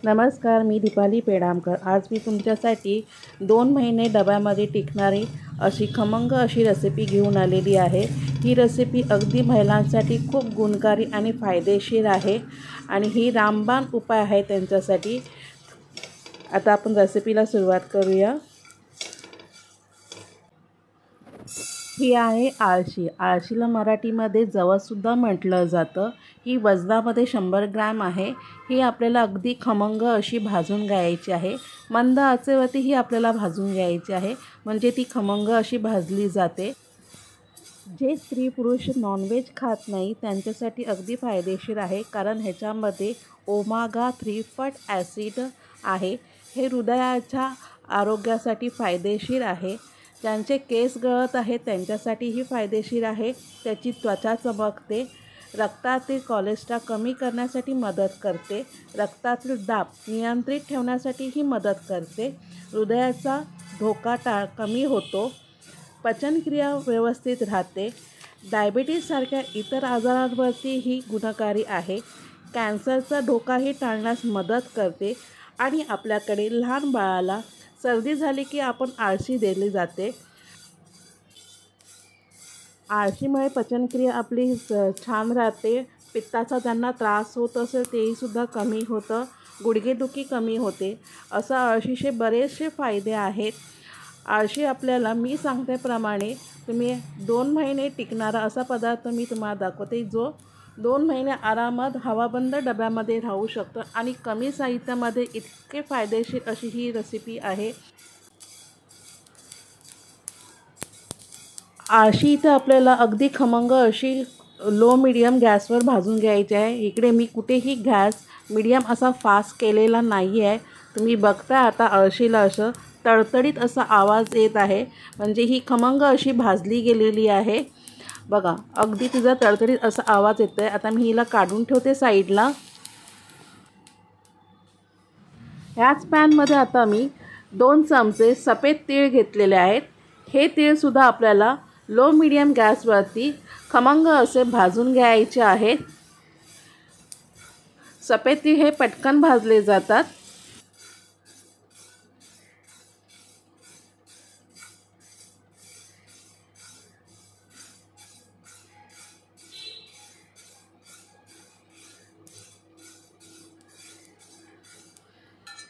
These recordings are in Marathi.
नमस्कार, मी दीपाली पेडामकर। आज मी तुमच्यासाठी 2 महिने डब्यामध्ये टिकणारी अशी खमंग अशी रेसिपी घेऊन आलेली आहे। ही रेसिपी अगदी महिलांसाठी खूप गुणकारी आणि फायदेशीर आहे आणि ही रामबाण उपाय आहे त्यांच्यासाठी। आता आपण रेसिपीला सुरुवात करूया। ही आहे आळशी। आळशीला मराठीमध्ये जवससुद्धा म्हटलं जातं। ही वजनामध्ये 100 ग्रॅम आहे। ही आपल्याला अगदी खमंग अशी भाजून घ्यायची आहे। मंद आचेवरती ही आपल्याला भाजून घ्यायची आहे, म्हणजे ती खमंग अशी भाजली जाते। जे स्त्री पुरुष नॉनव्हेज खात नाही त्यांच्यासाठी अगदी फायदेशीर आहे, कारण ह्याच्यामध्ये ओमेगा 3 फॅट ॲसिड आहे। हे हृदयाच्या आरोग्यासाठी फायदेशीर आहे। ज्यांचे केस गळत आहेत त्यांच्यासाठीही फायदेशीर आहे। त्याची त्वचा चमकते, रक्तातील कोलेस्ट्रॉल कमी करण्यासाठी मदत करते, रक्तातील दाब नियंत्रित ठेवण्यासाठी ही मदत करते, हृदयाचा धोका कमी होतो, पचनक्रिया व्यवस्थित राहते, डायबिटीजसारख्या इतर आजारांवरती ही गुणकारी आहे, कॅन्सरचा धोकाही टाळण्यास मदत करते आणि आपल्याकडे लहान बाळाला सर्दी झाली की आपण आळशी दिली जाते। आळशीमुळे पचनक्रिया आपली छान राहते, पित्ताचा ज्यांना त्रास होत असेल तेहीसुद्धा कमी होतं, गुडघेदुखी कमी होते। असं आळशीचे बरेचसे फायदे आहेत। आळशी आपल्याला मी सांगतेप्रमाणे तुम्ही 2 महिने टिकणारा असा पदार्थ मी तुम्हाला दाखवते, जो 2 महिने आरामात हवाबंद डब्यामध्ये राहू शकतो आणि कमी साहित्यामध्ये इतके फायदेशीर अशी ही रेसिपी आहे। आळशी इथं आपल्याला अगदी खमंग अशी लो मीडियम गॅसवर भाजून घ्यायची आहे। इकडे मी कुठेही गॅस मीडियम असा फास्ट केलेला नाही आहे। तुम्ही बघता आता आळशीला असं तडतडीत असा आवाज येत आहे, म्हणजे ही खमंग अशी भाजली गेलेली आहे। बघा, अगदी तिचा तडतडीत असा आवाज येतो आहे। आता मी हिला काढून ठेवते साईडला। ह्याच पॅनमध्ये आता मी 2 चमचे सफेद तीळ घेतलेले आहेत। हे तीळसुद्धा आपल्याला लो मीडियम गॅसवरती खमंग असे भाजून घ्यायचे आहेत। सफेद तीळ हे पटकन भाजले जातात।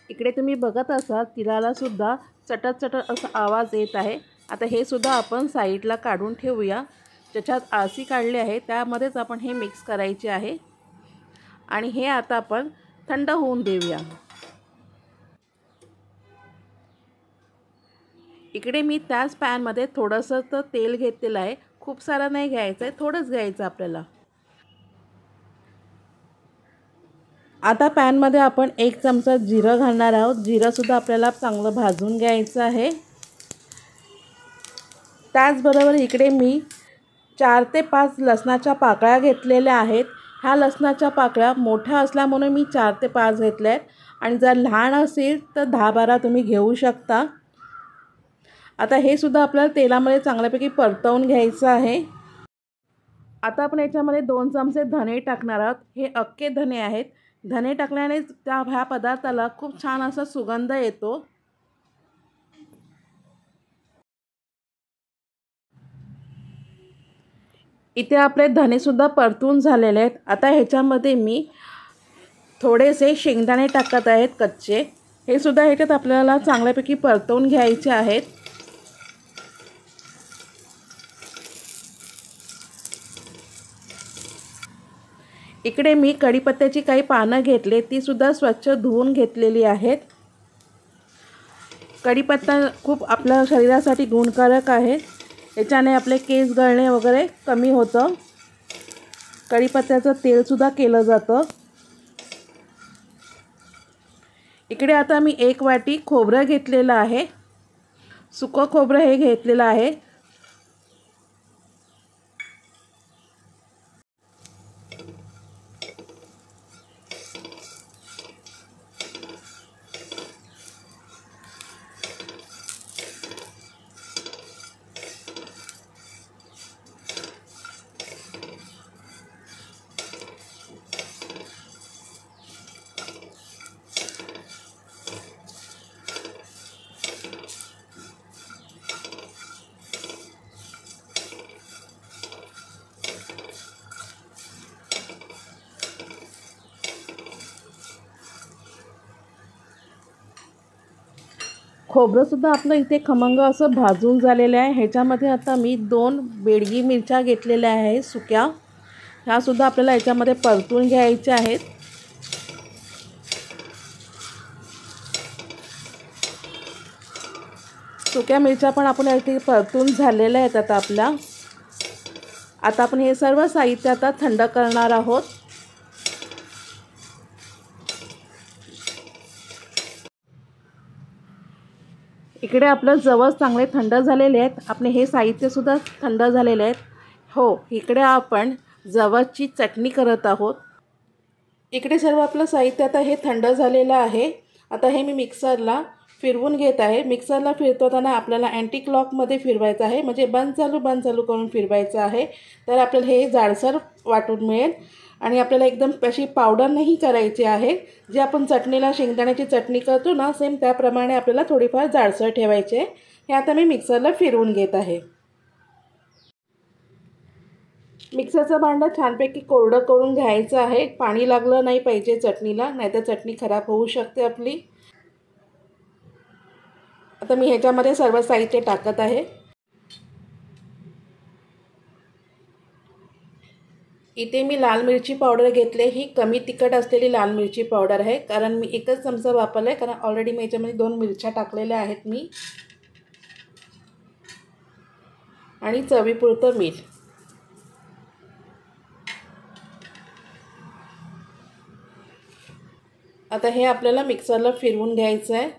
इकडे तुम्ही बघत असाल तिळाला सुद्धा चटत चटत असा आवाज येत आहे। आता हे सुद्धा आपण साईडला काढून ठेवूया। ज्याच्यात आळशी काढली आहे त्यामध्येच आपण हे मिक्स करायचे आहे आणि हे आता आपण थंड होऊन देऊया। इकडे मी त्याच पॅनमध्ये थोडंसं तेल घेतलेलं आहे। खूप सारं नाही घ्यायचं आहे, थोडंच घ्यायचं आपल्याला। आता पॅनमध्ये आपण 1 चमचा जिरं घालणार आहोत। जिरंसुद्धा आपल्याला चांगलं भाजून घ्यायचं आहे। त्याचबरोबर इकडे मी 4 ते 5 लसणाच्या पाकळ्या घेतलेल्या आहेत। ह्या लसणाच्या पाकळ्या मोठ्या असल्यामुळे मी 4 ते 5 घेतल्या आहेत आणि जर लहान असेल तर 10-12 तुम्ही घेऊ शकता। आता हे सुद्धा आपल्याला तेलामध्ये चांगल्यापैकी परतवून घ्यायचं आहे। आता आपण याच्यामध्ये 2 चमचे धने टाकणार आहोत। हे अख्खे धने आहेत। धने टाकल्याने ह्या पदार्थाला खूप छान असा सुगंध येतो। इथे आपले धनेसुद्धा परतून झालेले आहेत। आता ह्याच्यामध्ये मी थोडेसे शेंगदाणे टाकत आहेत कच्चे। हे सुद्धा ह्याच्यात आपल्याला चांगल्यापैकी परतवून घ्यायचे आहेत। इकडे मी कढीपत्त्याची काही पानं घेतले, ती सुद्धा स्वच्छ धुवून घेतलेली आहेत। कढीपत्ता खूप आपल्या शरीरासाठी गुणकारक आहे। याच्याने आपले केस गळणे वगैरे कमी होतं। कढीपत्त्याचं तेलसुद्धा केलं जातं। इकडे आता मी 1 वाटी खोबरं घेतलेलं आहे। सुकं खोबरं हे घेतलेलं आहे। खोबरंसुद्धा आपलं इथे खमंग असं भाजून झालेलं आहे। ह्याच्यामध्ये आता मी 2 बेडगी मिरच्या घेतलेल्या आहे सुक्या, ह्यासुद्धा आपल्याला याच्यामध्ये परतून घ्यायच्या आहेत। सुक्या मिरच्या पण आपण इथे परतून झालेल्या आहेत आता आपल्या। आता आपण हे सर्व साहित्य आता थंड करणार आहोत। इकडे आपलं जवस चांगले थंड झालेले आहेत, आपले हे साहित्यसुद्धा थंड झालेले आहेत। हो, इकडे आपण जवसची चटणी करत आहोत। इकडे सर्व आपलं साहित्य आता हे थंड झालेलं आहे। आता हे मी मिक्सरला फिरवून घेत आहे। मिक्सरला फिरवताना आपल्याला अँटी क्लॉकमध्ये फिरवायचं आहे, म्हणजे बंद चालू करून फिरवायचं आहे, तर आपल्याला हे जाडसर वाटून मिळेल। आणि आपल्याला एकदम अशी पावडर नाही करायची आहे, जे आपण चटणीला शेंगदाण्याची चटणी करतो ना, सेम त्याप्रमाणे आपल्याला थोडीफार जाडसर ठेवायचे। हे आता मी मिक्सरला फिरवून घेत आहे। मिक्सरचं भांडं छानपैकी कोरडं करून घ्यायचं आहे, पाणी लागलं नाही पाहिजे चटणीला, नाहीतर चटणी खराब होऊ शकते आपली। आता मी ह्याच्यामध्ये सर्व साहित्य टाकत आहे। इथे मी लाल मिरची पावडर घेतले, ही कमी तिखट असलेली लाल मिरची पावडर आहे, कारण मी एकच चमचा वापरला आहे, कारण ऑलरेडी मी याच्यामध्ये 2 मिरच्या टाकलेल्या आहेत मी। आणि चवीपुरतं मीठ। आता हे आपल्याला मिक्सरला फिरवून घ्यायचं आहे।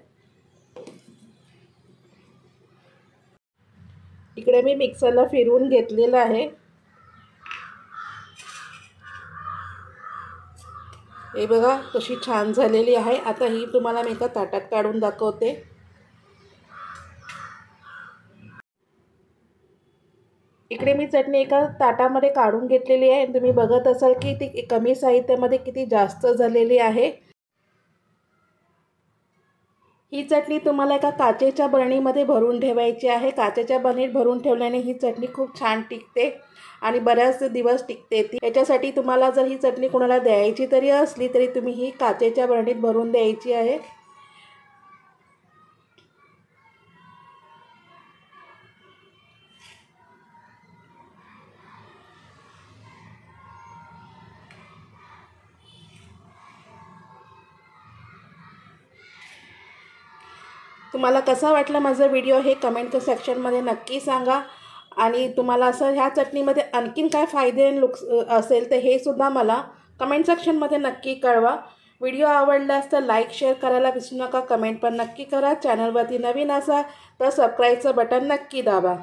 इकडे मी मिक्सरला फिरवून घेतलेलं आहे। हे बघा कशी छान झालेली आहे। आता ही तुम्हाला मी एका ताटात काढून दाखवते। इकडे मी चटणी एका ताटामध्ये काढून घेतलेली आहे। तुम्ही बघत असाल की ती कमी साहित्यामध्ये किती जास्त झालेली आहे। ही चटणी तुम्हाला एका काचेच्या बरणीमध्ये भरून ठेवायची आहे। काचेच्या बरणीत भरून ठेवल्याने ही चटणी खूप छान टिकते आणि बऱ्याच दिवस टिकते ती। याच्यासाठी तुम्हाला जर ही चटणी कोणाला द्यायची तरी असली तरी तुम्ही ही काचेच्या बरणीत भरून द्यायची आहे। तुम्हाला कसा वाटला माझा व्हिडिओ हे कमेंट सेक्शनमध्ये नक्की सांगा। आणि तुम्हाला असं ह्या चटणीमध्ये आणखीन काय फायदे असेल तर हे सुद्धा मला कमेंट सेक्शनमध्ये नक्की कळवा। व्हिडिओ आवडल्यास तर लाईक शेअर करायला विसरू नका, कमेंट पण नक्की करा। चॅनलवरती नवीन असाल तर सबस्क्राईबचं बटन नक्की दाबा।